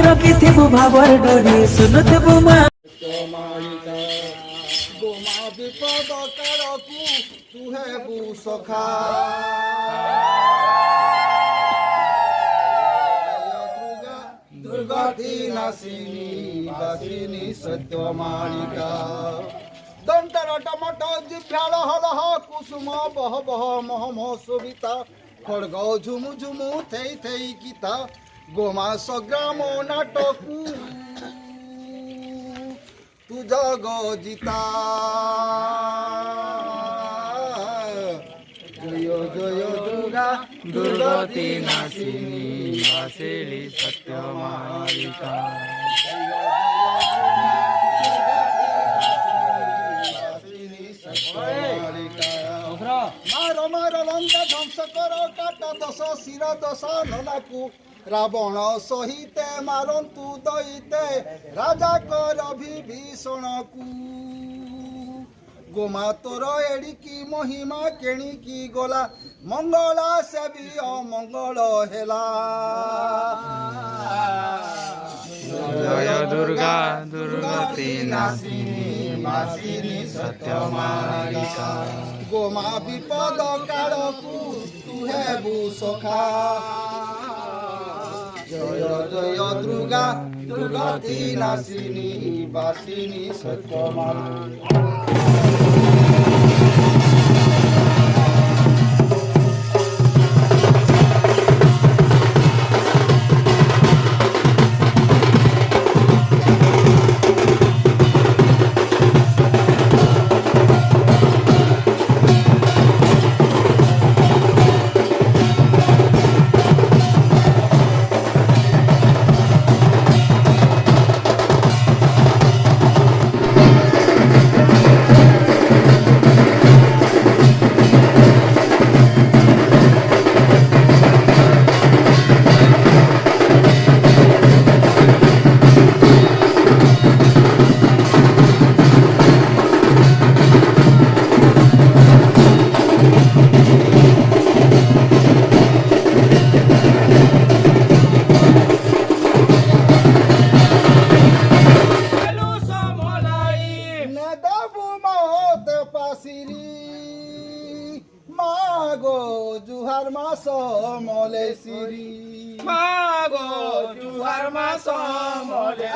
रखिथिबु भावर डोरी सुनुथिबु माँ गोमा विपद कालकु तुहेबु सखा दुर्गति नाशिनी वासिनी सत्य मालिका दंतर टमट जिभ्याल हलह कुसुम बह बह मह मह शोभिता खड़ग झुमु झुमु थई थई गीता गोमा संग्राम नाटकु तू जग जीता जय जय दुर्गा दुर्गति नाशिनी वासिनी सत्य मालिका मार मार लंका ध्वंस कर काट दश शिर दश नलाकू रावण सहिते मारंतु दैते राजा कर विभीषण को गोमा तोर एड़िकी महिमा केणिकी गला मंगला से भी अमंगल हेला जय दुर्गा दुर्गति नाशिनी वासिनी सत्य मालिका गोमा विपद कालकु तुहेबु सखा जय जय दुर्गा दुर्गति नाशिनी वासिनी सत्य मालिका मागो जुहार मास मले सिरी मागो जुहार मास मले